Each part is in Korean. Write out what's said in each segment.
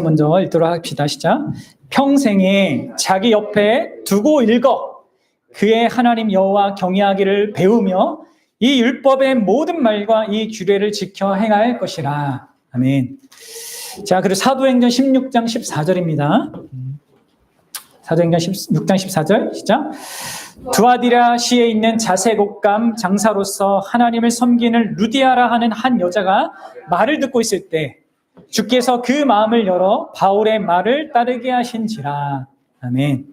먼저 읽도록 합시다. 시작. 평생에 자기 옆에 두고 읽어 그의 하나님 여호와 경외하기를 배우며 이 율법의 모든 말과 이 규례를 지켜 행할 것이라. 아멘. 자, 그리고 사도행전 16장 14절입니다. 사도행전 16장 14절 시작. 두아디라시에 있는 자색옥감 장사로서 하나님을 섬기는 루디아라 하는 한 여자가 말을 듣고 있을 때 주께서 그 마음을 열어 바울의 말을 따르게 하신지라. 아멘.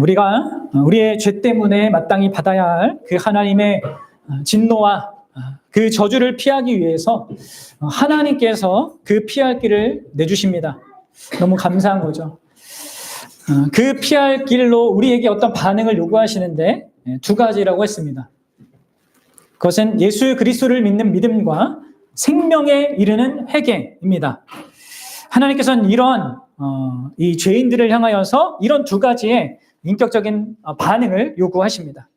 우리가 우리의 죄 때문에 마땅히 받아야 할 그 하나님의 진노와 그 저주를 피하기 위해서 하나님께서 그 피할 길을 내주십니다. 너무 감사한 거죠. 그 피할 길로 우리에게 어떤 반응을 요구하시는데 두 가지라고 했습니다. 그것은 예수 그리스도를 믿는 믿음과 생명에 이르는 회개입니다. 하나님께서는 이런 이 죄인들을 향하여서 이런 두 가지의 인격적인 반응을 요구하십니다.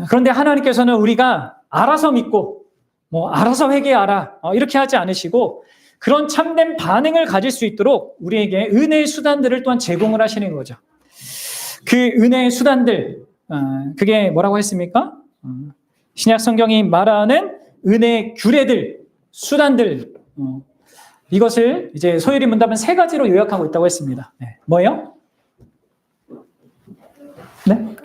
그런데 하나님께서는 우리가 알아서 믿고 알아서 회개하라 이렇게 하지 않으시고 그런 참된 반응을 가질 수 있도록 우리에게 은혜의 수단들을 또한 제공을 하시는 거죠. 그 은혜의 수단들, 그게 뭐라고 했습니까? 신약 성경이 말하는 은혜의 규례들, 수단들, 이것을 이제 소율이 문답은 세 가지로 요약하고 있다고 했습니다. 네. 뭐예요? 네?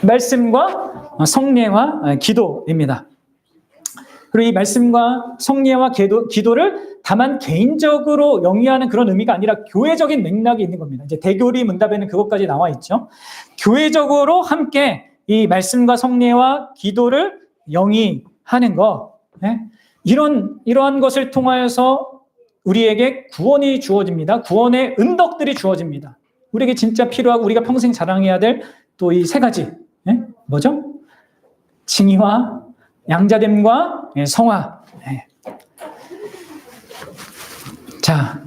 말씀과 성례와 기도입니다. 그리고 이 말씀과 성례와 기도를 다만 개인적으로 영위하는 그런 의미가 아니라 교회적인 맥락이 있는 겁니다. 이제 대교리 문답에는 그것까지 나와 있죠. 교회적으로 함께 이 말씀과 성례와 기도를 영위하는 것, 네? 이러한 것을 통하여서 우리에게 구원이 주어집니다. 구원의 은덕들이 주어집니다. 우리에게 진짜 필요하고 우리가 평생 자랑해야 될 또 이 세 가지, 네? 뭐죠? 칭의와 양자됨과 성화. 네. 자,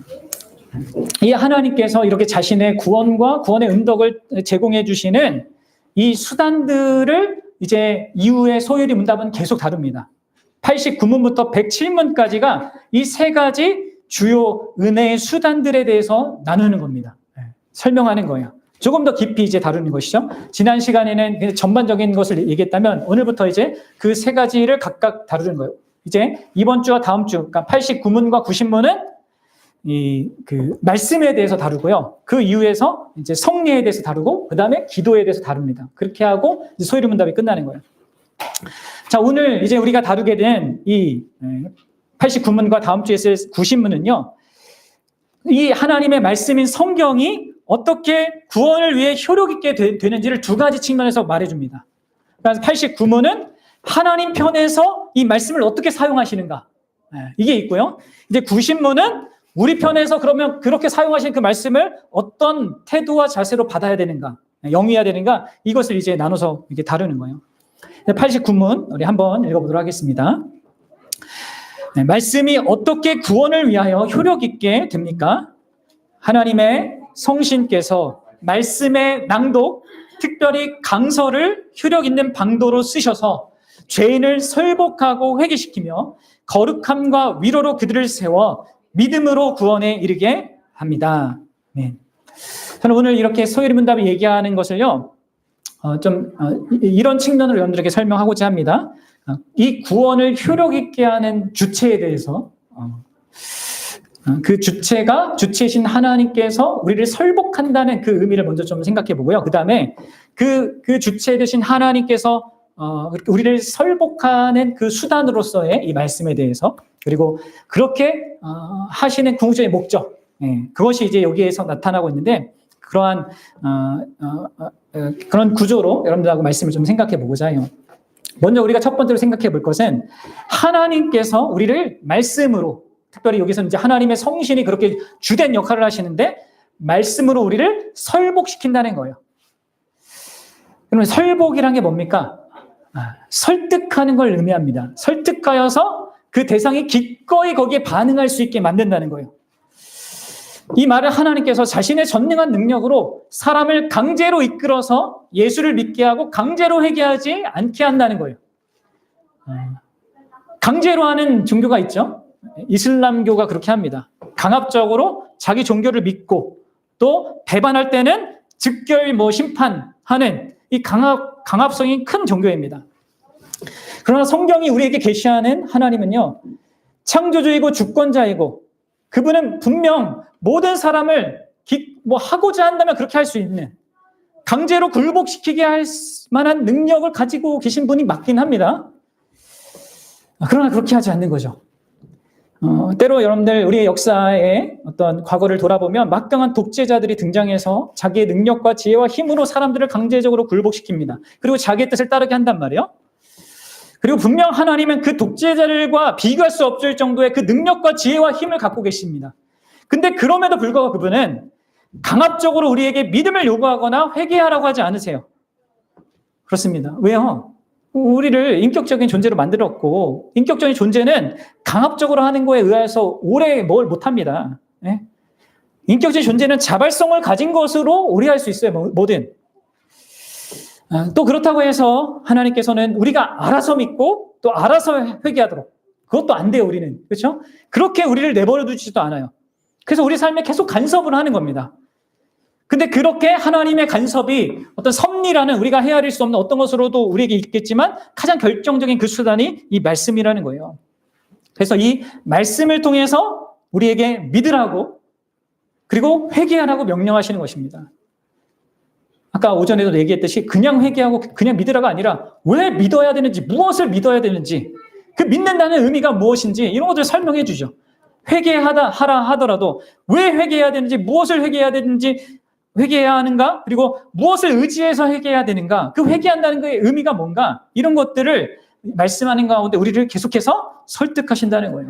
이 하나님께서 이렇게 자신의 구원과 구원의 은덕을 제공해 주시는 이 수단들을 이제 이후에 소율이 문답은 계속 다룹니다. 89문부터 107문까지가 이 세 가지 주요 은혜의 수단들에 대해서 나누는 겁니다. 설명하는 거예요. 조금 더 깊이 이제 다루는 것이죠. 지난 시간에는 그냥 전반적인 것을 얘기했다면 오늘부터 이제 그 세 가지를 각각 다루는 거예요. 이제 이번 주와 다음 주, 그러니까 89문과 90문은 그 말씀에 대해서 다루고요. 그 이후에서 이제 성례에 대해서 다루고, 그 다음에 기도에 대해서 다룹니다. 그렇게 하고 이제 소율이 문답이 끝나는 거예요. 자, 오늘 이제 우리가 다루게 된 이 89문과 다음 주에 쓸 90문은요, 이 하나님의 말씀인 성경이 어떻게 구원을 위해 효력 있게 되는지를 두 가지 측면에서 말해줍니다. 그래서 89문은 하나님 편에서 이 말씀을 어떻게 사용하시는가, 이게 있고요. 이제 90문은 우리 편에서 그러면 그렇게 사용하신 그 말씀을 어떤 태도와 자세로 받아야 되는가, 영위해야 되는가, 이것을 이제 나눠서 이렇게 다루는 거예요. 89문 우리 한번 읽어보도록 하겠습니다. 네, 말씀이 어떻게 구원을 위하여 효력 있게 됩니까? 하나님의 성신께서 말씀의 낭독, 특별히 강서를 효력 있는 방도로 쓰셔서 죄인을 설복하고 회개시키며 거룩함과 위로로 그들을 세워 믿음으로 구원에 이르게 합니다. 네. 저는 오늘 이렇게 소율이 문답이 얘기하는 것을요, 이런 측면으로 여러분들에게 설명하고자 합니다. 이 구원을 효력 있게 하는 주체에 대해서, 그 주체이신 하나님께서 우리를 설복한다는 그 의미를 먼저 좀 생각해 보고요. 그 다음에 그 주체 되신 하나님께서 우리를 설복하는 그 수단으로서의 이 말씀에 대해서, 그리고 그렇게 하시는 궁극적인 목적, 그것이 이제 여기에서 나타나고 있는데, 그러한 그런 구조로 여러분들하고 말씀을 좀 생각해 보고자 해요. 먼저 우리가 첫 번째로 생각해 볼 것은 하나님께서 우리를 말씀으로, 특별히 여기서는 이제 하나님의 성신이 그렇게 주된 역할을 하시는데 말씀으로 우리를 설복시킨다는 거예요. 그러면 설복이란 게 뭡니까? 설득하는 걸 의미합니다. 설득하여서 그 대상이 기꺼이 거기에 반응할 수 있게 만든다는 거예요. 이 말을 하나님께서 자신의 전능한 능력으로 사람을 강제로 이끌어서 예수를 믿게 하고 강제로 회개하지 않게 한다는 거예요. 강제로 하는 종교가 있죠. 이슬람교가 그렇게 합니다. 강압적으로 자기 종교를 믿고 또 배반할 때는 즉결 심판하는 이 강압성이 큰 종교입니다. 그러나 성경이 우리에게 계시하는 하나님은요, 창조주이고 주권자이고 그분은 분명 모든 사람을 하고자 한다면 그렇게 할 수 있는, 강제로 굴복시키게 할 만한 능력을 가지고 계신 분이 맞긴 합니다. 그러나 그렇게 하지 않는 거죠. 때로 여러분들 우리의 역사의 어떤 과거를 돌아보면 막강한 독재자들이 등장해서 자기의 능력과 지혜와 힘으로 사람들을 강제적으로 굴복시킵니다. 그리고 자기의 뜻을 따르게 한단 말이에요. 그리고 분명 하나님은 그 독재자들과 비교할 수 없을 정도의 그 능력과 지혜와 힘을 갖고 계십니다. 근데 그럼에도 불구하고 그분은 강압적으로 우리에게 믿음을 요구하거나 회개하라고 하지 않으세요. 그렇습니다. 왜요? 우리를 인격적인 존재로 만들었고, 인격적인 존재는 강압적으로 하는 거에 의해서 오래 뭘 못합니다. 네? 인격적인 존재는 자발성을 가진 것으로 오래 할 수 있어요. 뭐든. 또 그렇다고 해서 하나님께서는 우리가 알아서 믿고 또 알아서 회개하도록, 그것도 안 돼요. 우리는. 그렇죠? 그렇게 우리를 내버려 두지도 않아요. 그래서 우리 삶에 계속 간섭을 하는 겁니다. 근데 그렇게 하나님의 간섭이 어떤 섭리라는, 우리가 헤아릴 수 없는 어떤 것으로도 우리에게 있겠지만 가장 결정적인 그 수단이 이 말씀이라는 거예요. 그래서 이 말씀을 통해서 우리에게 믿으라고, 그리고 회개하라고 명령하시는 것입니다. 아까 오전에도 얘기했듯이 그냥 회개하고 그냥 믿으라가 아니라 왜 믿어야 되는지, 무엇을 믿어야 되는지, 그 믿는다는 의미가 무엇인지 이런 것들을 설명해 주죠. 하라 하더라도 왜 회개해야 되는지, 무엇을 회개해야 되는지, 회개해야 하는가, 그리고 무엇을 의지해서 회개해야 되는가, 그 회개한다는 것의 의미가 뭔가, 이런 것들을 말씀하는 가운데 우리를 계속해서 설득하신다는 거예요.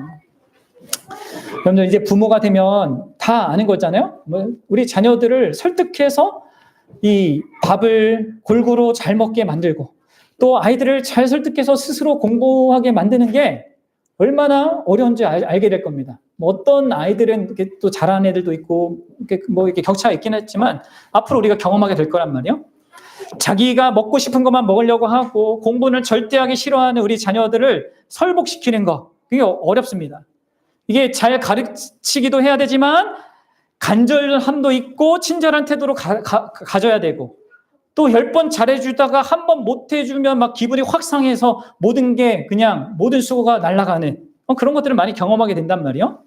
여러분들 이제 부모가 되면 다 아는 거잖아요. 우리 자녀들을 설득해서 이 밥을 골고루 잘 먹게 만들고, 또 아이들을 잘 설득해서 스스로 공부하게 만드는 게 얼마나 어려운지 알게 될 겁니다. 어떤 아이들은 이렇게 또 잘하는 애들도 있고, 이렇게 격차가 있긴 했지만, 앞으로 우리가 경험하게 될 거란 말이에요. 자기가 먹고 싶은 것만 먹으려고 하고, 공부는 절대하기 싫어하는 우리 자녀들을 설복시키는 거, 그게 어렵습니다. 이게 잘 가르치기도 해야 되지만, 간절함도 있고, 친절한 태도로 가져야 되고, 또 10번 잘해주다가 한 번 못해주면 막 기분이 확 상해서 모든 게 그냥 모든 수고가 날아가는 그런 것들을 많이 경험하게 된단 말이에요.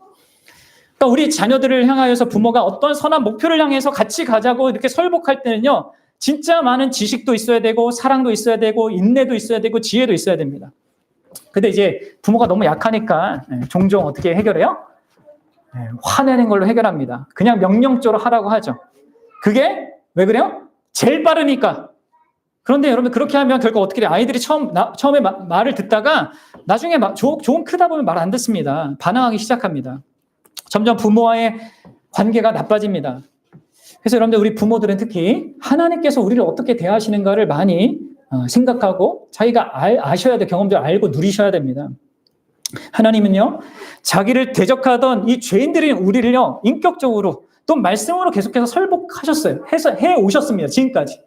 그러니까 우리 자녀들을 향하여서 부모가 어떤 선한 목표를 향해서 같이 가자고 이렇게 설복할 때는요, 진짜 많은 지식도 있어야 되고, 사랑도 있어야 되고, 인내도 있어야 되고, 지혜도 있어야 됩니다. 근데 이제 부모가 너무 약하니까 종종 어떻게 해결해요? 화내는 걸로 해결합니다. 그냥 명령적으로 하라고 하죠. 그게 왜 그래요? 제일 빠르니까. 그런데 여러분, 그렇게 하면 결국 어떻게 돼요? 아이들이 처음에 말을 듣다가 나중에 조금 크다 보면 말 안 듣습니다. 반항하기 시작합니다. 점점 부모와의 관계가 나빠집니다. 그래서 여러분들, 우리 부모들은 특히 하나님께서 우리를 어떻게 대하시는가를 많이 생각하고 자기가 아셔야 돼. 경험적으로 알고 누리셔야 됩니다. 하나님은요, 자기를 대적하던 이 죄인들인 우리를요, 인격적으로 또 말씀으로 계속해서 설복하셨어요. 해 오셨습니다. 지금까지.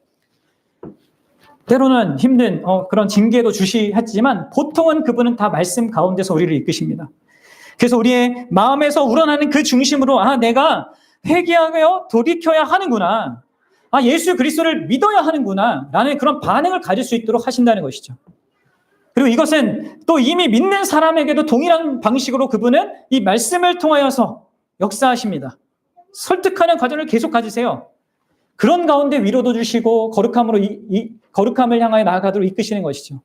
때로는 힘든 그런 징계도 주시했지만 보통은 그분은 다 말씀 가운데서 우리를 이끄십니다. 그래서 우리의 마음에서 우러나는 그 중심으로 내가 회개하여 돌이켜야 하는구나, 예수 그리스도를 믿어야 하는구나 라는 그런 반응을 가질 수 있도록 하신다는 것이죠. 그리고 이것은 또 이미 믿는 사람에게도 동일한 방식으로 그분은 이 말씀을 통하여서 역사하십니다. 설득하는 과정을 계속 가지세요. 그런 가운데 위로도 주시고 거룩함으로 거룩함을 향하여 나아가도록 이끄시는 것이죠.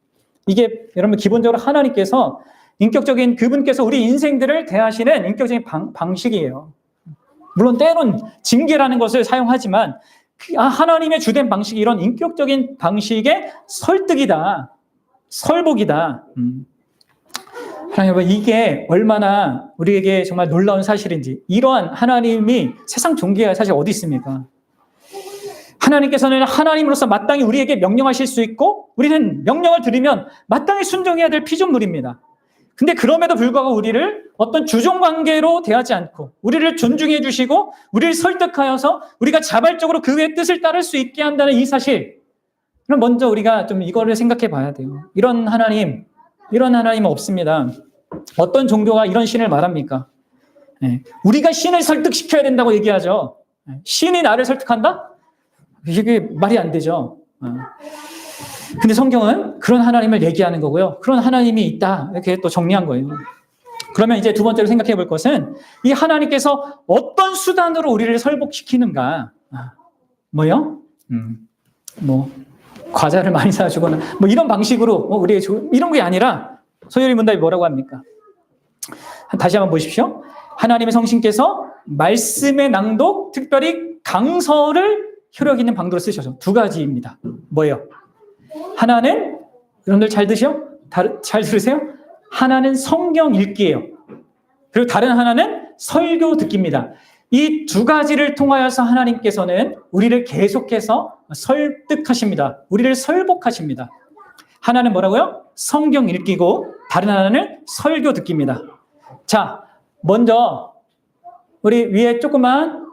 이게 여러분, 기본적으로 하나님께서 인격적인, 그분께서 우리 인생들을 대하시는 인격적인 방식이에요. 물론 때론 징계라는 것을 사용하지만 하나님의 주된 방식이 이런 인격적인 방식의 설득이다, 설복이다. 여러분, 이게 얼마나 우리에게 정말 놀라운 사실인지. 이러한 하나님이 세상 종교가 사실 어디 있습니까? 하나님께서는 하나님으로서 마땅히 우리에게 명령하실 수 있고, 우리는 명령을 들으면 마땅히 순종해야 될 피조물입니다. 근데 그럼에도 불구하고 우리를 어떤 주종관계로 대하지 않고 우리를 존중해 주시고 우리를 설득하여서 우리가 자발적으로 그의 뜻을 따를 수 있게 한다는 이 사실, 그럼 먼저 우리가 좀 이거를 생각해 봐야 돼요. 이런 하나님은 없습니다. 어떤 종교가 이런 신을 말합니까? 우리가 신을 설득시켜야 된다고 얘기하죠. 신이 나를 설득한다? 이게 말이 안 되죠. 근데 성경은 그런 하나님을 얘기하는 거고요. 그런 하나님이 있다. 이렇게 또 정리한 거예요. 그러면 이제 두 번째로 생각해 볼 것은 이 하나님께서 어떤 수단으로 우리를 설복시키는가. 뭐요? 뭐 과자를 많이 사주거나 뭐 이런 방식으로 우리 이런 게 아니라 소요리 문답이 뭐라고 합니까? 다시 한번 보십시오. 하나님의 성신께서 말씀의 낭독, 특별히 강서를 효력 있는 방도로 쓰셔서 두 가지입니다. 뭐예요? 하나는 여러분들 잘 들으세요. 하나는 성경 읽기예요. 그리고 다른 하나는 설교 듣기입니다. 이 두 가지를 통하여서 하나님께서는 우리를 계속해서 설득하십니다. 우리를 설복하십니다. 하나는 뭐라고요? 성경 읽기고 다른 하나는 설교 듣기입니다. 자, 먼저 우리 위에 조금만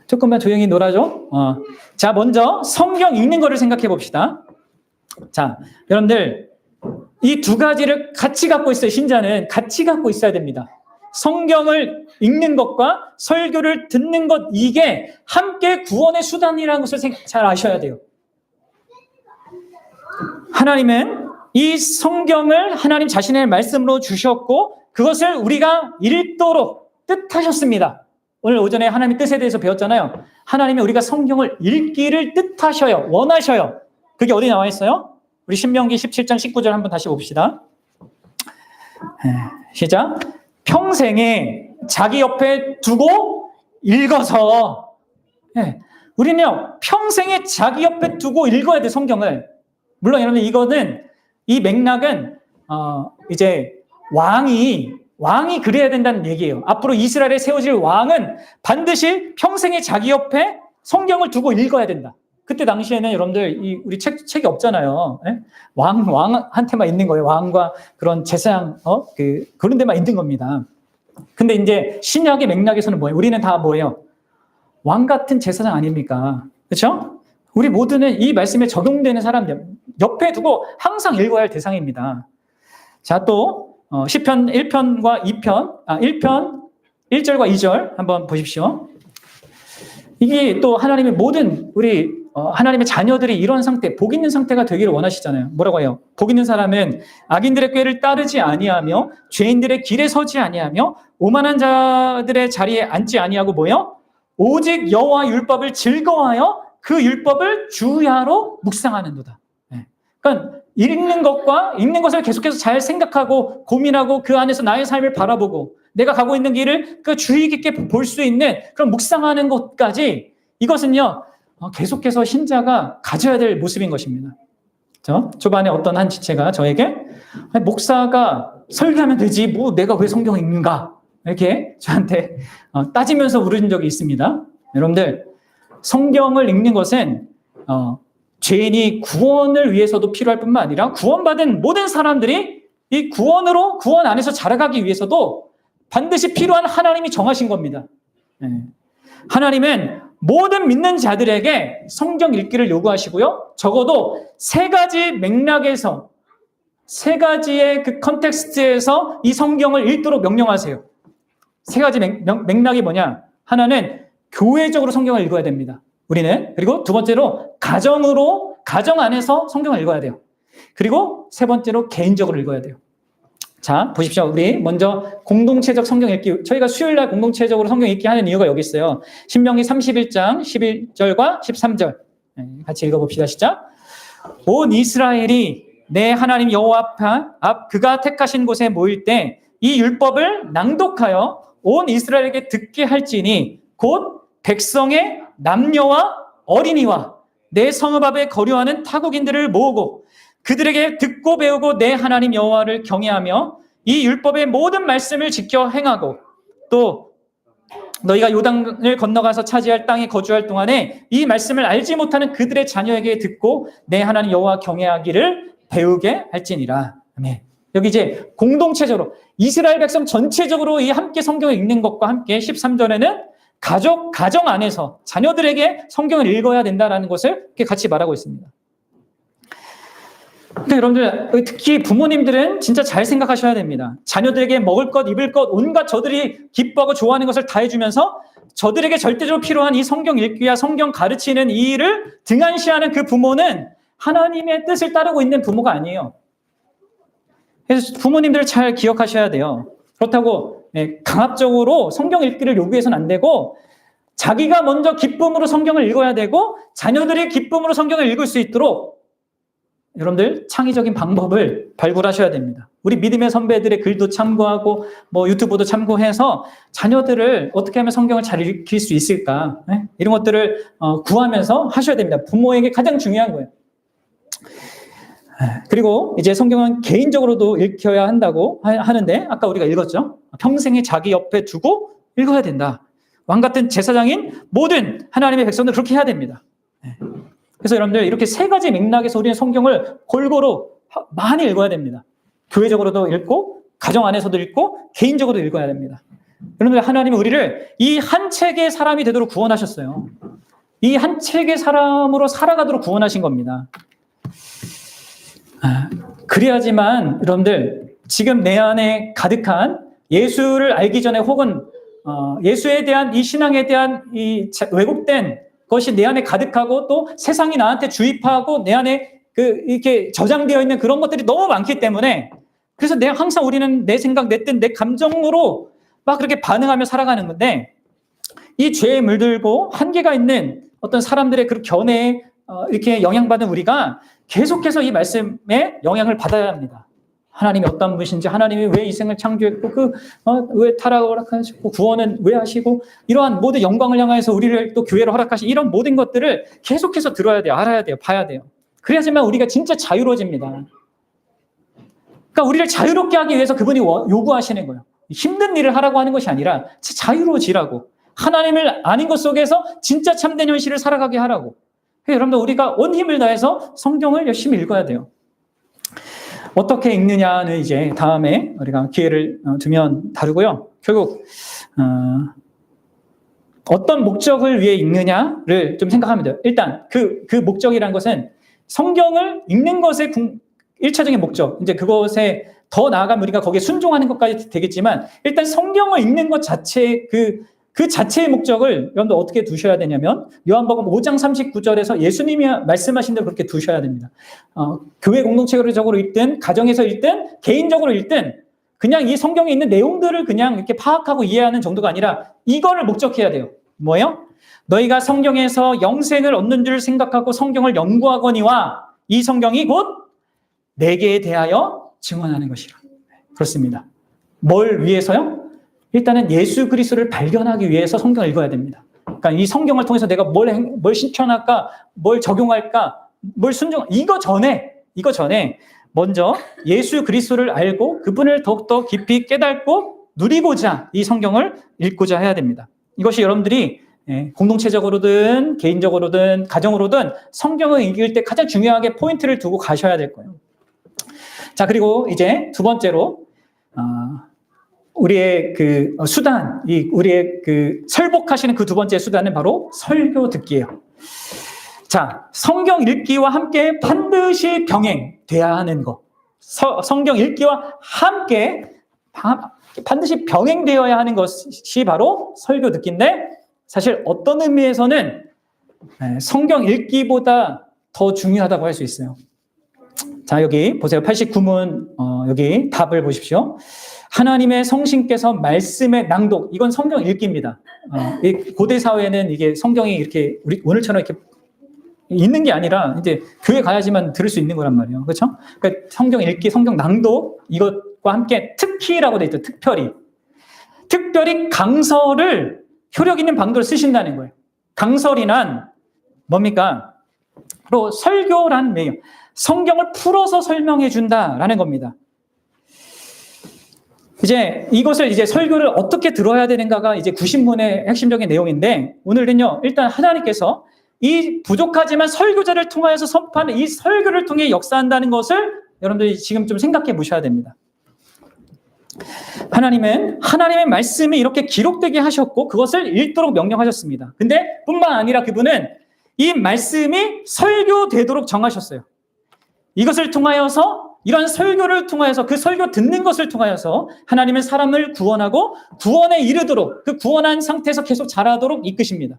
조금만 조용히 놀아줘. 자, 먼저 성경 읽는 거를 생각해 봅시다. 자, 여러분들 이 두 가지를 같이 갖고 있어요. 신자는 같이 갖고 있어야 됩니다. 성경을 읽는 것과 설교를 듣는 것, 이게 함께 구원의 수단이라는 것을 잘 아셔야 돼요. 하나님은 이 성경을 하나님 자신의 말씀으로 주셨고 그것을 우리가 읽도록 뜻하셨습니다. 오늘 오전에 하나님의 뜻에 대해서 배웠잖아요. 하나님이 우리가 성경을 읽기를 뜻하셔요. 원하셔요. 그게 어디 나와 있어요? 우리 신명기 17장 19절 한번 다시 봅시다. 시작. 평생에 자기 옆에 두고 읽어서. 우리는요, 평생에 자기 옆에 두고 읽어야 돼, 성경을. 물론 여러분, 이 맥락은, 이제 왕이 그래야 된다는 얘기예요. 앞으로 이스라엘에 세워질 왕은 반드시 평생에 자기 옆에 성경을 두고 읽어야 된다. 그때 당시에는 여러분들, 우리 책이 없잖아요. 왕한테만 있는 거예요. 왕과 그런 제사장, 그런 데만 있는 겁니다. 근데 이제 신약의 맥락에서는 뭐예요? 우리는 다 뭐예요? 왕 같은 제사장 아닙니까? 그렇죠? 우리 모두는 이 말씀에 적용되는 사람들, 옆에 두고 항상 읽어야 할 대상입니다. 자, 또, 시편 1편과 2편, 1편 1절과 2절 한번 보십시오. 이게 또 하나님의 모든 하나님의 자녀들이 이런 상태, 복 있는 상태가 되기를 원하시잖아요. 뭐라고 해요? 복 있는 사람은 악인들의 꾀를 따르지 아니하며 죄인들의 길에 서지 아니하며 오만한 자들의 자리에 앉지 아니하고 뭐요? 오직 여호와 율법을 즐거워하여 그 율법을 주야로 묵상하는도다. 그러니까 읽는 것을 계속해서 잘 생각하고 고민하고 그 안에서 나의 삶을 바라보고 내가 가고 있는 길을 그 주의 깊게 볼 수 있는 그런 묵상하는 것까지, 이것은요 계속해서 신자가 가져야 될 모습인 것입니다. 초반에 어떤 한 지체가 저에게 목사가 설교하면 되지 뭐 내가 왜 성경을 읽는가 이렇게 저한테 따지면서 물은 적이 있습니다. 여러분들, 성경을 읽는 것은 죄인이 구원을 위해서도 필요할 뿐만 아니라 구원받은 모든 사람들이 이 구원 안에서 자라가기 위해서도 반드시 필요한 하나님이 정하신 겁니다. 하나님은 모든 믿는 자들에게 성경 읽기를 요구하시고요. 적어도 세 가지 맥락에서, 세 가지의 그 컨텍스트에서 이 성경을 읽도록 명령하세요. 세 가지 맥락이 뭐냐? 하나는 교회적으로 성경을 읽어야 됩니다. 우리는. 그리고 두 번째로 가정 안에서 성경을 읽어야 돼요. 그리고 세 번째로 개인적으로 읽어야 돼요. 자, 보십시오. 우리 먼저 공동체적 성경 읽기. 저희가 수요일날 공동체적으로 성경 읽기 하는 이유가 여기 있어요. 신명기 31장 11절과 13절. 같이 읽어봅시다. 시작. 온 이스라엘이 내 하나님 여호와 앞 그가 택하신 곳에 모일 때 이 율법을 낭독하여 온 이스라엘에게 듣게 할지니 곧 백성의 남녀와 어린이와 내 성읍 앞에 거류하는 타국인들을 모으고 그들에게 듣고 배우고 내 하나님 여호와를 경외하며 이 율법의 모든 말씀을 지켜 행하고 또 너희가 요단을 건너가서 차지할 땅에 거주할 동안에 이 말씀을 알지 못하는 그들의 자녀에게 듣고 내 하나님 여호와 경외하기를 배우게 할지니라. 아멘. 여기 이제 공동체적으로 이스라엘 백성 전체적으로 이 함께 성경을 읽는 것과 함께 13절에는 가정 안에서 자녀들에게 성경을 읽어야 된다는 것을 이렇게 같이 말하고 있습니다. 그러니까 여러분들, 특히 부모님들은 진짜 잘 생각하셔야 됩니다. 자녀들에게 먹을 것, 입을 것, 온갖 저들이 기뻐하고 좋아하는 것을 다 해주면서 저들에게 절대적으로 필요한 이 성경 읽기와 성경 가르치는 이 일을 등한시하는 그 부모는 하나님의 뜻을 따르고 있는 부모가 아니에요. 그래서 부모님들 잘 기억하셔야 돼요. 그렇다고 강압적으로 성경 읽기를 요구해서는 안 되고, 자기가 먼저 기쁨으로 성경을 읽어야 되고 자녀들이 기쁨으로 성경을 읽을 수 있도록 여러분들 창의적인 방법을 발굴하셔야 됩니다. 우리 믿음의 선배들의 글도 참고하고 유튜브도 참고해서 자녀들을 어떻게 하면 성경을 잘 읽힐 수 있을까, 이런 것들을 구하면서 하셔야 됩니다. 부모에게 가장 중요한 거예요. 그리고 이제 성경은 개인적으로도 읽혀야 한다고 하는데, 아까 우리가 읽었죠. 평생에 자기 옆에 두고 읽어야 된다. 왕같은 제사장인 모든 하나님의 백성들 그렇게 해야 됩니다. 그래서 여러분들 이렇게 세 가지 맥락에서 우리는 성경을 골고루 많이 읽어야 됩니다. 교회적으로도 읽고, 가정 안에서도 읽고, 개인적으로도 읽어야 됩니다. 여러분들, 하나님은 우리를 이 한 책의 사람이 되도록 구원하셨어요. 이 한 책의 사람으로 살아가도록 구원하신 겁니다. 그래야지만 여러분들, 지금 내 안에 가득한 예수를 알기 전에 혹은 예수에 대한 이 신앙에 대한 이 왜곡된 것이 내 안에 가득하고, 또 세상이 나한테 주입하고 내 안에 이렇게 저장되어 있는 그런 것들이 너무 많기 때문에, 그래서 항상 우리는 내 생각, 내 뜻, 내 감정으로 막 그렇게 반응하며 살아가는 건데, 이 죄에 물들고 한계가 있는 어떤 사람들의 그 견해에 이렇게 영향받은 우리가 계속해서 이 말씀에 영향을 받아야 합니다. 하나님이 어떤 분이신지, 하나님이 왜 이 생을 창조했고, 왜 타락을 허락하시고, 구원은 왜 하시고, 이러한 모든 영광을 향해서 우리를 또 교회로 허락하신 이런 모든 것들을 계속해서 들어야 돼요. 알아야 돼요. 봐야 돼요. 그래야지만 우리가 진짜 자유로워집니다. 그러니까 우리를 자유롭게 하기 위해서 그분이 요구하시는 거예요. 힘든 일을 하라고 하는 것이 아니라 자유로워지라고. 하나님을 아는 것 속에서 진짜 참된 현실을 살아가게 하라고. 그래서 여러분들, 우리가 온 힘을 다해서 성경을 열심히 읽어야 돼요. 어떻게 읽느냐는 이제 다음에 우리가 기회를 두면 다루고요. 결국 어떤 목적을 위해 읽느냐를 좀 생각하면 돼요. 일단 그 목적이란 것은 성경을 읽는 것의 1차적인 목적, 이제 그것에 더 나아가면 우리가 거기에 순종하는 것까지 되겠지만, 일단 성경을 읽는 것 자체, 그 자체의 목적을 여러분들 어떻게 두셔야 되냐면, 요한복음 5장 39절에서 예수님이 말씀하신 대로 그렇게 두셔야 됩니다. 교회 공동체적으로 읽든, 가정에서 읽든, 개인적으로 읽든, 그냥 이 성경에 있는 내용들을 그냥 이렇게 파악하고 이해하는 정도가 아니라 이거를 목적해야 돼요. 뭐예요? 너희가 성경에서 영생을 얻는 줄 생각하고 성경을 연구하거니와 이 성경이 곧 내게 대하여 증언하는 것이라. 그렇습니다. 뭘 위해서요? 일단은 예수 그리스도를 발견하기 위해서 성경을 읽어야 됩니다. 그러니까 이 성경을 통해서 내가 뭘 실천할까, 뭘 적용할까, 뭘 순종, 이거 전에 먼저 예수 그리스도를 알고 그분을 더욱더 깊이 깨닫고 누리고자 이 성경을 읽고자 해야 됩니다. 이것이 여러분들이 공동체적으로든 개인적으로든 가정으로든 성경을 읽을 때 가장 중요하게 포인트를 두고 가셔야 될 거예요. 자, 그리고 이제 두 번째로 우리의 그 수단, 우리의 그 설복하시는 그 두 번째 수단은 바로 설교 듣기예요. 자, 성경 읽기와 함께 반드시 병행돼야 하는 것. 성경 읽기와 함께 반드시 병행되어야 하는 것이 바로 설교 듣기인데, 사실 어떤 의미에서는 성경 읽기보다 더 중요하다고 할 수 있어요. 자, 여기 보세요. 89문 여기 답을 보십시오. 하나님의 성신께서 말씀의 낭독, 이건 성경 읽기입니다. 고대 사회는 이게 성경이 이렇게 우리 오늘처럼 이렇게 있는 게 아니라 이제 교회 가야지만 들을 수 있는 거란 말이에요. 그렇죠? 그러니까 성경 읽기, 성경 낭독, 이것과 함께 특히라고 돼 있죠. 특별히 강설을 효력 있는 방도를 쓰신다는 거예요. 강설이란 뭡니까? 바로 설교란 내용. 성경을 풀어서 설명해 준다라는 겁니다. 이제 이것을 이제 설교를 어떻게 들어야 되는가가 이제 구신문의 핵심적인 내용인데, 오늘은요, 일단 하나님께서 이 부족하지만 설교자를 통하여서 선포하는 이 설교를 통해 역사한다는 것을 여러분들이 지금 좀 생각해 보셔야 됩니다. 하나님은 하나님의 말씀이 이렇게 기록되게 하셨고 그것을 읽도록 명령하셨습니다. 근데 뿐만 아니라 그분은 이 말씀이 설교되도록 정하셨어요. 이것을 통하여서 이런 설교를 통하여서 그 설교 듣는 것을 통하여서 하나님은 사람을 구원하고 구원에 이르도록 그 구원한 상태에서 계속 자라도록 이끄십니다.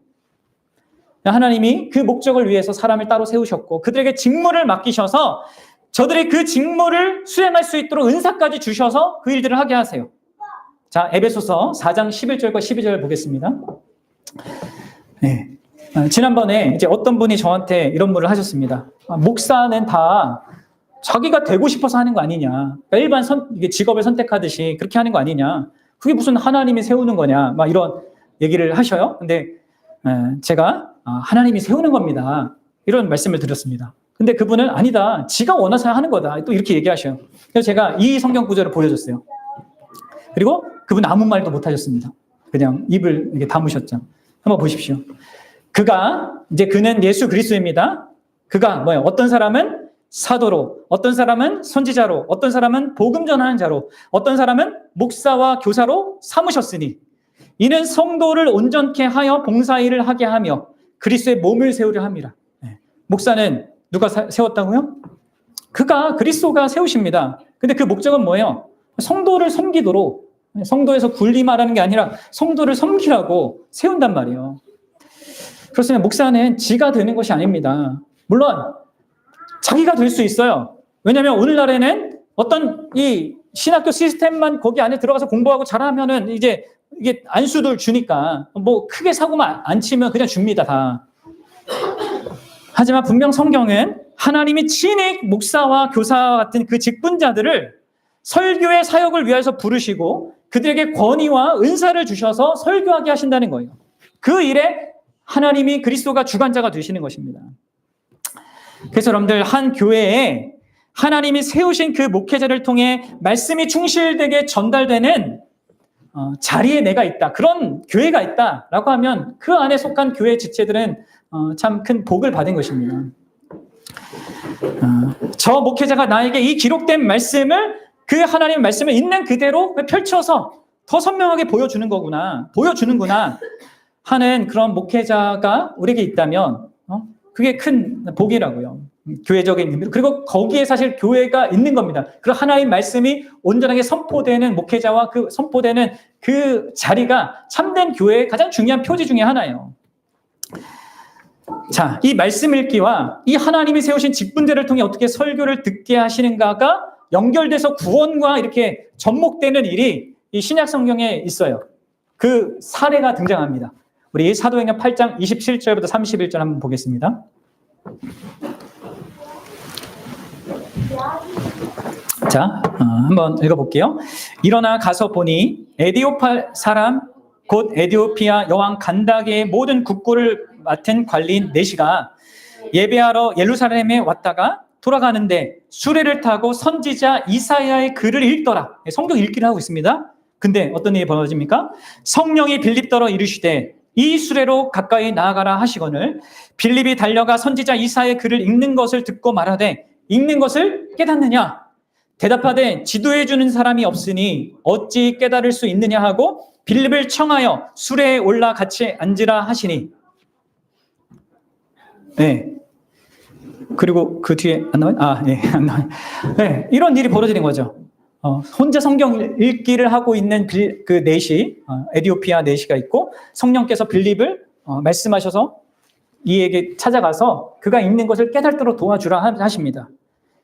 하나님이 그 목적을 위해서 사람을 따로 세우셨고 그들에게 직무를 맡기셔서 저들이 그 직무를 수행할 수 있도록 은사까지 주셔서 그 일들을 하게 하세요. 자, 에베소서 4장 11절과 12절 보겠습니다. 네. 지난번에 이제 어떤 분이 저한테 이런 말을 하셨습니다. 목사는 다 자기가 되고 싶어서 하는 거 아니냐. 그러니까 일반 이게 직업을 선택하듯이 그렇게 하는 거 아니냐. 그게 무슨 하나님이 세우는 거냐. 막 이런 얘기를 하셔요. 근데 제가 하나님이 세우는 겁니다. 이런 말씀을 드렸습니다. 근데 그분은 아니다. 지가 원해서 하는 거다. 또 이렇게 얘기하셔요. 그래서 제가 이 성경 구절을 보여줬어요. 그리고 그분 아무 말도 못 하셨습니다. 그냥 입을 이렇게 다무셨죠. 한번 보십시오. 그는 예수 그리스도입니다. 그가 뭐예요? 어떤 사람은 사도로, 어떤 사람은 선지자로, 어떤 사람은 복음 전하는 자로, 어떤 사람은 목사와 교사로 삼으셨으니 이는 성도를 온전케 하여 봉사일을 하게 하며 그리스도의 몸을 세우려 함이라. 목사는 누가 세웠다고요? 그리스도가 세우십니다. 근데 그 목적은 뭐예요? 성도를 섬기도록, 성도에서 군림하라는 게 아니라 성도를 섬기라고 세운단 말이에요. 그렇습니다. 목사는 지가 되는 것이 아닙니다. 물론 자기가 될 수 있어요. 왜냐하면 오늘날에는 어떤 이 신학교 시스템만 거기 안에 들어가서 공부하고 잘하면은 이제 이게 안수를 주니까 뭐 크게 사고만 안 치면 그냥 줍니다, 다. 하지만 분명 성경은 하나님이 친히 목사와 교사와 같은 그 직분자들을 설교의 사역을 위해서 부르시고 그들에게 권위와 은사를 주셔서 설교하게 하신다는 거예요. 그 일에 하나님이 그리스도가 주관자가 되시는 것입니다. 그래서 여러분들 한 교회에 하나님이 세우신 그 목회자를 통해 말씀이 충실되게 전달되는 자리에 내가 있다. 그런 교회가 있다라고 하면 그 안에 속한 교회 지체들은 참 큰 복을 받은 것입니다. 저 목회자가 나에게 이 기록된 말씀을 그 하나님의 말씀을 있는 그대로 펼쳐서 더 선명하게 보여주는구나 하는 그런 목회자가 우리에게 있다면 그게 큰 복이라고요. 교회적인 의미로. 그리고 거기에 사실 교회가 있는 겁니다. 그리고 하나님의 말씀이 온전하게 선포되는 목회자와 그 선포되는 그 자리가 참된 교회의 가장 중요한 표지 중에 하나예요. 자, 이 말씀 읽기와 이 하나님이 세우신 직분들을 통해 어떻게 설교를 듣게 하시는가가 연결돼서 구원과 이렇게 접목되는 일이 이 신약 성경에 있어요. 그 사례가 등장합니다. 우리 사도행전 8장 27절부터 31절 한번 보겠습니다. 자, 한번 읽어볼게요. 일어나 가서 보니 에디오파 사람 곧 에디오피아 여왕 간다게의 모든 국고를 맡은 관리인 네시가 예배하러 예루살렘에 왔다가 돌아가는데 수레를 타고 선지자 이사야의 글을 읽더라. 성경 읽기를 하고 있습니다. 근데 어떤 일이 벌어집니까? 성령이 빌립더러 이르시되 이 수레로 가까이 나아가라 하시거늘 빌립이 달려가 선지자 이사야의 글을 읽는 것을 듣고 말하되 읽는 것을 깨닫느냐? 대답하되 지도해 주는 사람이 없으니 어찌 깨달을 수 있느냐 하고 빌립을 청하여 수레에 올라 같이 앉으라 하시니. 네. 그리고 그 뒤에 안 나와요? 네, 안 나와요. 네, 이런 일이 벌어지는 거죠. 혼자 성경 읽기를 하고 있는 그 넷이, 에디오피아 넷이가 있고 성령께서 빌립을 말씀하셔서 이에게 찾아가서 그가 읽는 것을 깨닫도록 도와주라 하십니다.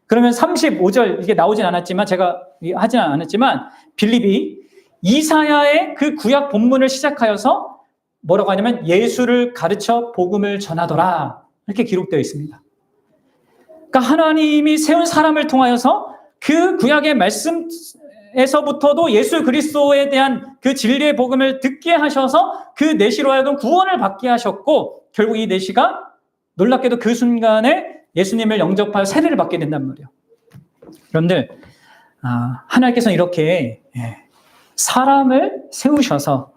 그러면 35절 이게 나오진 않았지만 제가 하진 않았지만 빌립이 이사야의 그 구약 본문을 시작하여서 뭐라고 하냐면 예수를 가르쳐 복음을 전하더라 이렇게 기록되어 있습니다. 그러니까 하나님이 세운 사람을 통하여서 그 구약의 말씀에서부터도 예수 그리스도에 대한 그 진리의 복음을 듣게 하셔서 그 내시로 하여금 구원을 받게 하셨고 결국 이 내시가 놀랍게도 그 순간에 예수님을 영접하여 세례를 받게 된단 말이에요. 여러분들 하나님께서는 이렇게 사람을 세우셔서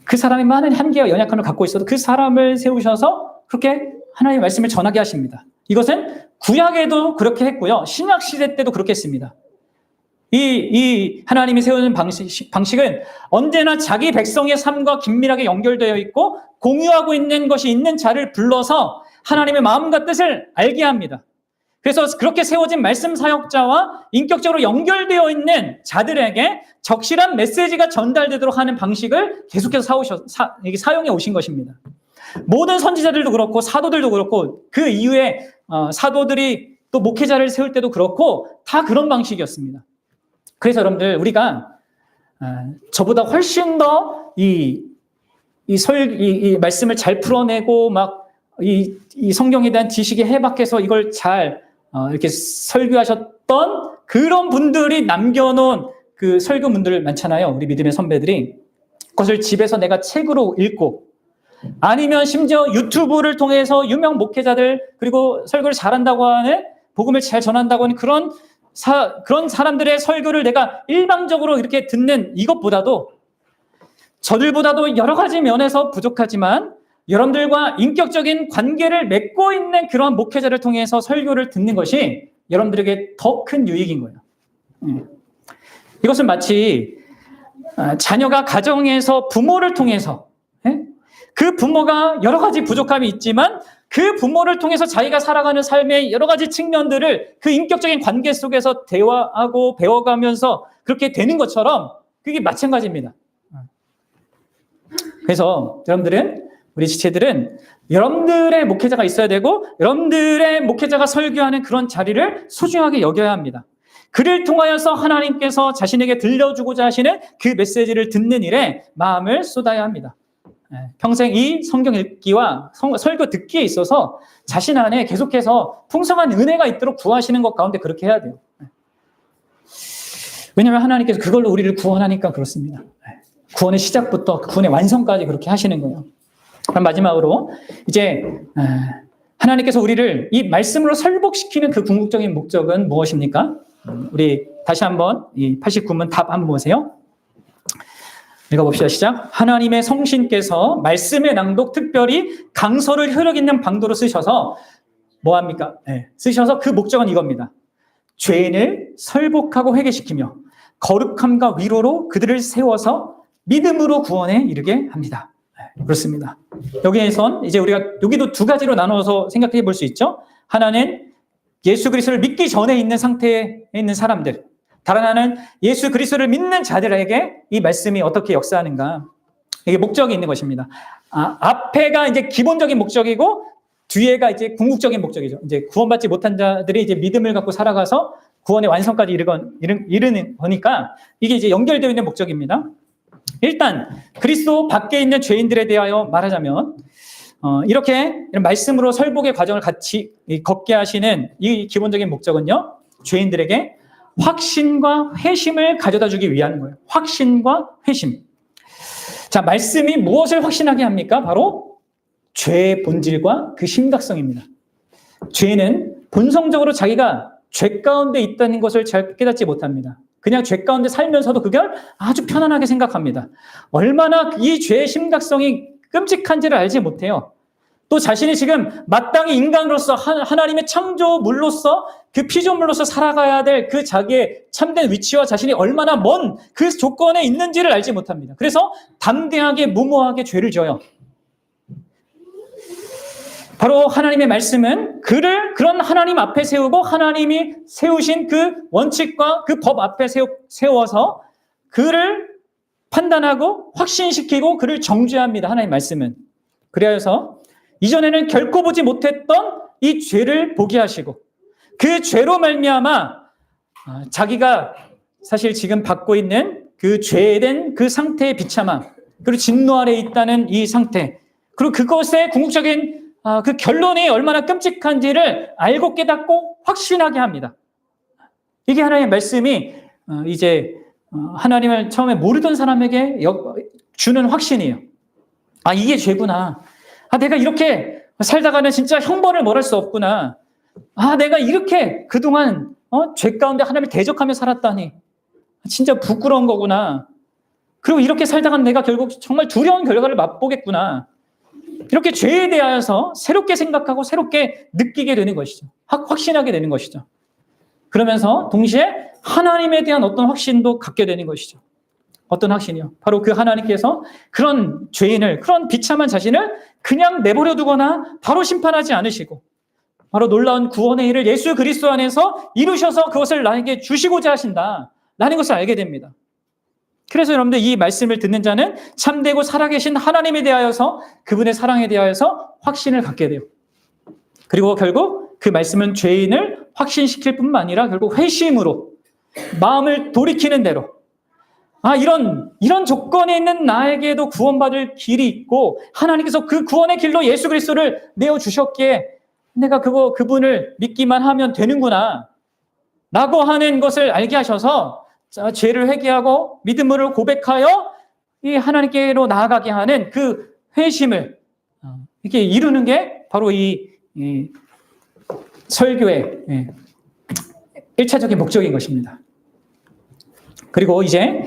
그 사람이 많은 한계와 연약함을 갖고 있어도 그 사람을 세우셔서 그렇게 하나님의 말씀을 전하게 하십니다. 이것은 구약에도 그렇게 했고요. 신약 시대 때도 그렇게 했습니다. 이 하나님이 세우는 방식은 언제나 자기 백성의 삶과 긴밀하게 연결되어 있고 공유하고 있는 것이 있는 자를 불러서 하나님의 마음과 뜻을 알게 합니다. 그래서 그렇게 세워진 말씀 사역자와 인격적으로 연결되어 있는 자들에게 적실한 메시지가 전달되도록 하는 방식을 계속해서 사용해 오신 것입니다. 모든 선지자들도 그렇고 사도들도 그렇고 그 이후에 사도들이 또 목회자를 세울 때도 그렇고 다 그런 방식이었습니다. 그래서 여러분들 우리가 저보다 훨씬 더 이 말씀을 잘 풀어내고 막 이 성경에 대한 지식이 해박해서 이걸 잘 이렇게 설교하셨던 그런 분들이 남겨놓은 그 설교문들 많잖아요. 우리 믿음의 선배들이. 그것을 집에서 내가 책으로 읽고 아니면 심지어 유튜브를 통해서 유명 목회자들 그리고 설교를 잘한다고 하는 복음을 잘 전한다고 하는 그런 사람들의 설교를 내가 일방적으로 이렇게 듣는 이것보다도 저들보다도 여러 가지 면에서 부족하지만 여러분들과 인격적인 관계를 맺고 있는 그런 목회자를 통해서 설교를 듣는 것이 여러분들에게 더 큰 유익인 거예요. 이것은 마치 자녀가 가정에서 부모를 통해서 그 부모가 여러 가지 부족함이 있지만 그 부모를 통해서 자기가 살아가는 삶의 여러 가지 측면들을 그 인격적인 관계 속에서 대화하고 배워가면서 그렇게 되는 것처럼 그게 마찬가지입니다. 그래서 여러분들은 우리 지체들은 여러분들의 목회자가 있어야 되고 여러분들의 목회자가 설교하는 그런 자리를 소중하게 여겨야 합니다. 그를 통하여서 하나님께서 자신에게 들려주고자 하시는 그 메시지를 듣는 일에 마음을 쏟아야 합니다. 평생 이 성경 읽기와 설교 듣기에 있어서 자신 안에 계속해서 풍성한 은혜가 있도록 구하시는 것 가운데 그렇게 해야 돼요. 왜냐하면 하나님께서 그걸로 우리를 구원하니까 그렇습니다. 구원의 시작부터 구원의 완성까지 그렇게 하시는 거예요. 그럼 마지막으로 이제 하나님께서 우리를 이 말씀으로 설복시키는 그 궁극적인 목적은 무엇입니까? 우리 다시 한번 이 89문 답 한번 보세요. 읽어봅시다. 시작. 하나님의 성신께서 말씀의 낭독 특별히 강서를 효력 있는 방도로 쓰셔서 뭐합니까? 쓰셔서 그 목적은 이겁니다. 죄인을 설복하고 회개시키며 거룩함과 위로로 그들을 세워서 믿음으로 구원에 이르게 합니다. 그렇습니다. 여기에선 이제 우리가 여기도 두 가지로 나눠서 생각해 볼 수 있죠. 하나는 예수 그리스도를 믿기 전에 있는 상태에 있는 사람들, 다른 하나는 예수 그리스도를 믿는 자들에게 이 말씀이 어떻게 역사하는가. 이게 목적이 있는 것입니다. 앞에가 이제 기본적인 목적이고 뒤에가 이제 궁극적인 목적이죠. 이제 구원받지 못한 자들이 이제 믿음을 갖고 살아가서 구원의 완성까지 이르는 거니까 이게 이제 연결되어 있는 목적입니다. 일단 그리스도 밖에 있는 죄인들에 대하여 말하자면 이렇게 말씀으로 설복의 과정을 같이 걷게 하시는 이 기본적인 목적은요. 죄인들에게 확신과 회심을 가져다 주기 위한 거예요. 확신과 회심. 자, 말씀이 무엇을 확신하게 합니까? 바로 죄의 본질과 그 심각성입니다. 죄는 본성적으로 자기가 죄 가운데 있다는 것을 잘 깨닫지 못합니다. 그냥 죄 가운데 살면서도 그걸 아주 편안하게 생각합니다. 얼마나 이 죄의 심각성이 끔찍한지를 알지 못해요. 또 자신이 지금 마땅히 인간으로서 하나님의 창조물로서 그 피조물로서 살아가야 될 그 자기의 참된 위치와 자신이 얼마나 먼 그 조건에 있는지를 알지 못합니다. 그래서 담대하게 무모하게 죄를 지어요. 바로 하나님의 말씀은 그를 그런 하나님 앞에 세우고 하나님이 세우신 그 원칙과 그 법 앞에 세워서 그를 판단하고 확신시키고 그를 정죄합니다. 하나님의 말씀은. 그래서 이전에는 결코 보지 못했던 이 죄를 보게 하시고 그 죄로 말미암아 자기가 사실 지금 받고 있는 그 죄된 그 상태의 비참함 그리고 진노 아래에 있다는 이 상태 그리고 그것의 궁극적인 그 결론이 얼마나 끔찍한지를 알고 깨닫고 확신하게 합니다. 이게 하나님의 말씀이 이제 하나님을 처음에 모르던 사람에게 주는 확신이에요. 이게 죄구나. 내가 이렇게 살다가는 진짜 형벌을 멀할 수 없구나. 내가 이렇게 그동안 죄 가운데 하나님을 대적하며 살았다니. 진짜 부끄러운 거구나. 그리고 이렇게 살다가는 내가 결국 정말 두려운 결과를 맛보겠구나. 이렇게 죄에 대하여서 새롭게 생각하고 새롭게 느끼게 되는 것이죠. 확신하게 되는 것이죠. 그러면서 동시에 하나님에 대한 어떤 확신도 갖게 되는 것이죠. 어떤 확신이요? 바로 그 하나님께서 그런 죄인을, 그런 비참한 자신을 그냥 내버려 두거나 바로 심판하지 않으시고 바로 놀라운 구원의 일을 예수 그리스도 안에서 이루셔서 그것을 나에게 주시고자 하신다라는 것을 알게 됩니다. 그래서 여러분들 이 말씀을 듣는 자는 참되고 살아계신 하나님에 대하여서 그분의 사랑에 대하여서 확신을 갖게 돼요. 그리고 결국 그 말씀은 죄인을 확신시킬 뿐만 아니라 결국 회심으로 마음을 돌이키는 대로 이런 조건에 있는 나에게도 구원받을 길이 있고 하나님께서 그 구원의 길로 예수 그리스도를 내어주셨기에 내가 그분을 믿기만 하면 되는구나 라고 하는 것을 알게 하셔서 죄를 회개하고 믿음으로 고백하여 이 하나님께로 나아가게 하는 그 회심을 이렇게 이루는 게 바로 이 설교의 1차적인 목적인 것입니다. 그리고 이제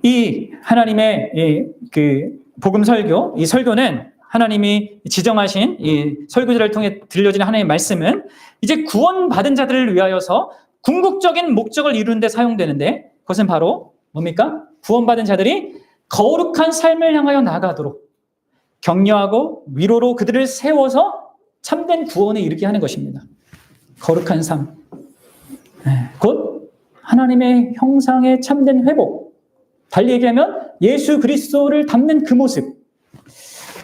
이 하나님의 그 복음 설교, 이 설교는 하나님이 지정하신 이 설교자를 통해 들려지는 하나님의 말씀은 이제 구원받은 자들을 위하여서 궁극적인 목적을 이루는 데 사용되는데 그것은 바로 뭡니까? 구원받은 자들이 거룩한 삶을 향하여 나아가도록 격려하고 위로로 그들을 세워서 참된 구원에 이르게 하는 것입니다. 거룩한 삶. 곧 하나님의 형상의 참된 회복. 달리 얘기하면 예수 그리스도를 닮는 그 모습.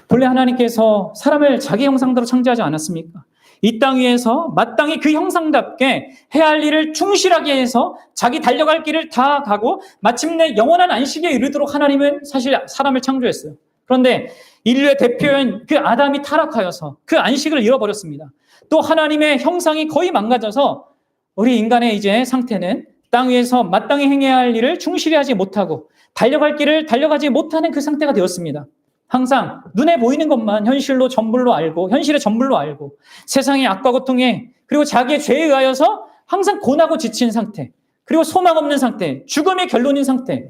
본래 하나님께서 사람을 자기 형상대로 창조하지 않았습니까? 이 땅 위에서 마땅히 그 형상답게 해야 할 일을 충실하게 해서 자기 달려갈 길을 다 가고 마침내 영원한 안식에 이르도록 하나님은 사실 사람을 창조했어요. 그런데 인류의 대표인 그 아담이 타락하여서 그 안식을 잃어버렸습니다. 또 하나님의 형상이 거의 망가져서 우리 인간의 이제 상태는 땅 위에서 마땅히 행해야 할 일을 충실히 하지 못하고 달려갈 길을 달려가지 못하는 그 상태가 되었습니다. 항상 눈에 보이는 것만 현실의 전부로 알고 세상의 악과 고통에 그리고 자기의 죄에 의하여서 항상 고나고 지친 상태 그리고 소망 없는 상태, 죽음의 결론인 상태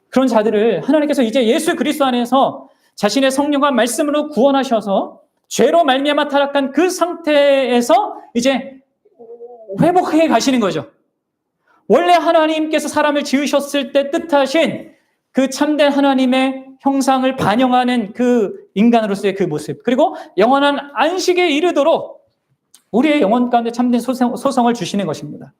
그런 자들을 하나님께서 이제 예수 그리스도 안에서 자신의 성령과 말씀으로 구원하셔서 죄로 말미암아 타락한 그 상태에서 이제 회복해 가시는 거죠. 원래 하나님께서 사람을 지으셨을 때 뜻하신 그 참된 하나님의 형상을 반영하는 그 인간으로서의 그 모습 그리고 영원한 안식에 이르도록 우리의 영혼 가운데 참된 소성을 주시는 것입니다.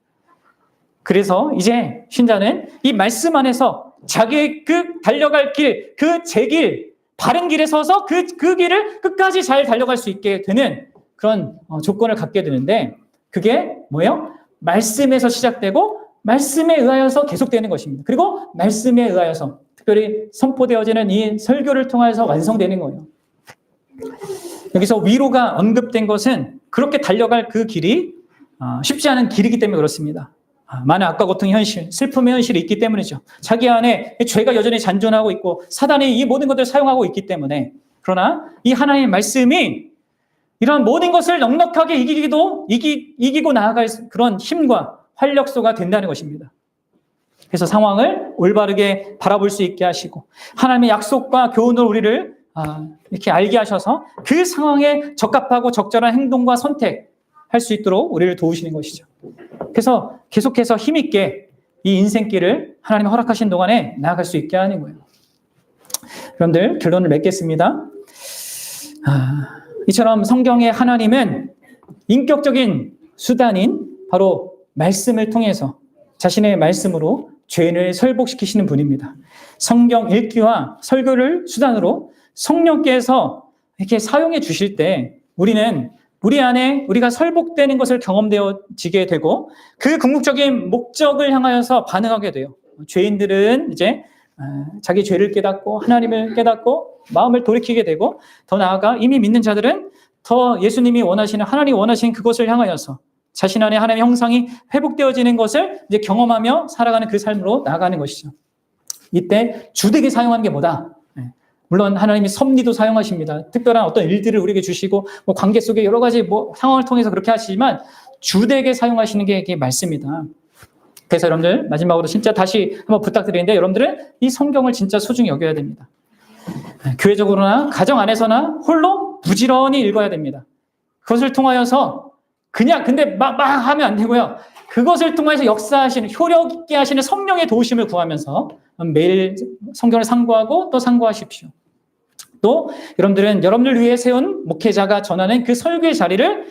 그래서 이제 신자는 이 말씀 안에서 자기의 그 달려갈 길, 그 제 길, 바른 길에 서서 그 길을 끝까지 잘 달려갈 수 있게 되는 그런 조건을 갖게 되는데 그게 뭐예요? 말씀에서 시작되고 말씀에 의하여서 계속되는 것입니다. 그리고 말씀에 의하여서 특별히 선포되어지는 이 설교를 통해서 완성되는 거예요. 여기서 위로가 언급된 것은 그렇게 달려갈 그 길이 쉽지 않은 길이기 때문에 그렇습니다. 많은 악과 고통의 현실, 슬픔의 현실이 있기 때문이죠. 자기 안에 죄가 여전히 잔존하고 있고 사단이 이 모든 것들을 사용하고 있기 때문에 그러나 이 하나님의 말씀이 이런 모든 것을 넉넉하게 이기고 나아갈 그런 힘과 활력소가 된다는 것입니다. 그래서 상황을 올바르게 바라볼 수 있게 하시고 하나님의 약속과 교훈을 우리를 이렇게 알게 하셔서 그 상황에 적합하고 적절한 행동과 선택할 수 있도록 우리를 도우시는 것이죠. 그래서 계속해서 힘있게 이 인생길을 하나님이 허락하신 동안에 나아갈 수 있게 하는 거예요. 여러분들 결론을 맺겠습니다. 이처럼 성경의 하나님은 인격적인 수단인 바로 말씀을 통해서 자신의 말씀으로 죄인을 설복시키시는 분입니다. 성경 읽기와 설교를 수단으로 성령께서 이렇게 사용해 주실 때 우리는 우리 안에 우리가 설복되는 것을 경험되어지게 되고 그 궁극적인 목적을 향하여서 반응하게 돼요. 죄인들은 이제 자기 죄를 깨닫고 하나님을 깨닫고 마음을 돌이키게 되고 더 나아가 이미 믿는 자들은 더 예수님이 원하시는 하나님이 원하시는 그것을 향하여서 자신 안에 하나님의 형상이 회복되어지는 것을 이제 경험하며 살아가는 그 삶으로 나아가는 것이죠. 이때 주되게 사용하는 게 뭐다? 물론 하나님이 섭리도 사용하십니다. 특별한 어떤 일들을 우리에게 주시고 관계 속에 여러 가지 상황을 통해서 그렇게 하시지만 주되게 사용하시는 게 이게 말씀이다. 그래서 여러분들 마지막으로 진짜 다시 한번 부탁드리는데 여러분들은 이 성경을 진짜 소중히 여겨야 됩니다. 교회적으로나 가정 안에서나 홀로 부지런히 읽어야 됩니다. 그것을 통하여서 그냥 근데 막 하면 안 되고요. 그것을 통해서 역사하시는 효력 있게 하시는 성령의 도우심을 구하면서 매일 성경을 상고하고 또 상고하십시오. 또 여러분들은 여러분을 위해 세운 목회자가 전하는 그 설교의 자리를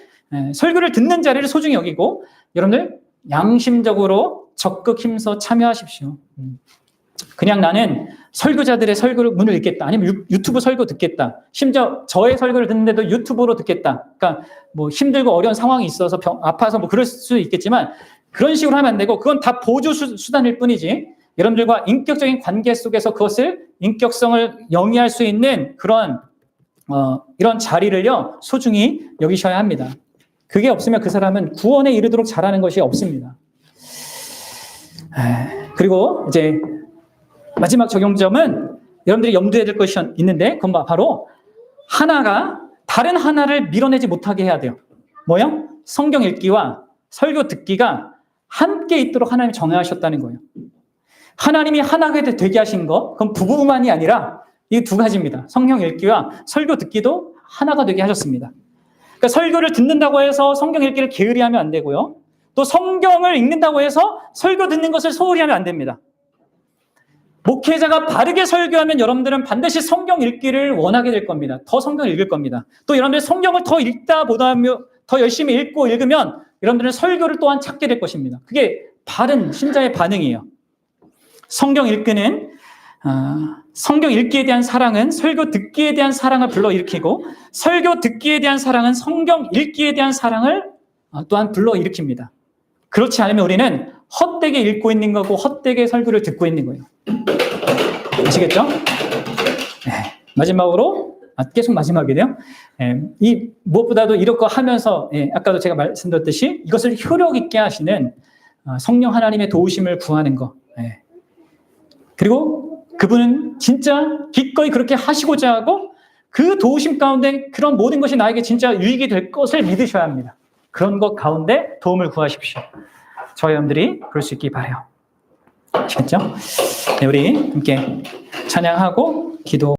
설교를 듣는 자리를 소중히 여기고 여러분들 양심적으로 적극 힘써 참여하십시오. 그냥 나는 설교자들의 설교를 문을 읽겠다. 아니면 유튜브 설교 듣겠다. 심지어 저의 설교를 듣는데도 유튜브로 듣겠다. 그러니까 뭐 힘들고 어려운 상황이 있어서 아파서 뭐 그럴 수 있겠지만 그런 식으로 하면 안 되고 그건 다 보조 수단일 뿐이지. 여러분들과 인격적인 관계 속에서 그것을 인격성을 영위할 수 있는 그런 이런 자리를요 소중히 여기셔야 합니다. 그게 없으면 그 사람은 구원에 이르도록 잘하는 것이 없습니다. 그리고 이제 마지막 적용점은 여러분들이 염두에 둘 것이 있는데 그건 바로 하나가 다른 하나를 밀어내지 못하게 해야 돼요. 뭐요? 성경 읽기와 설교 듣기가 함께 있도록 하나님이 정하셨다는 거예요. 하나님이 하나가 되게 하신 거, 그건 부부만이 아니라 이 두 가지입니다. 성경 읽기와 설교 듣기도 하나가 되게 하셨습니다. 그러니까 설교를 듣는다고 해서 성경 읽기를 게으리 하면 안 되고요. 또 성경을 읽는다고 해서 설교 듣는 것을 소홀히 하면 안 됩니다. 목회자가 바르게 설교하면 여러분들은 반드시 성경 읽기를 원하게 될 겁니다. 더 성경을 읽을 겁니다. 또 여러분들 성경을 더 읽다 보다 더 열심히 읽으면 여러분들은 설교를 또한 찾게 될 것입니다. 그게 바른 신자의 반응이에요. 성경 읽기는 성경 읽기에 대한 사랑은 설교 듣기에 대한 사랑을 불러일으키고 설교 듣기에 대한 사랑은 성경 읽기에 대한 사랑을 또한 불러일으킵니다. 그렇지 않으면 우리는 헛되게 읽고 있는 거고 헛되게 설교를 듣고 있는 거예요. 아시겠죠? 마지막으로 계속 마지막이네요. 이 무엇보다도 이렇게 하면서 아까도 제가 말씀드렸듯이 이것을 효력 있게 하시는 성령 하나님의 도우심을 구하는 거. 그리고 그분은 진짜 기꺼이 그렇게 하시고자 하고 그 도우심 가운데 그런 모든 것이 나에게 진짜 유익이 될 것을 믿으셔야 합니다. 그런 것 가운데 도움을 구하십시오. 저희 여러분들이 그럴 수 있기 바라요. 아시겠죠? 우리 함께 찬양하고 기도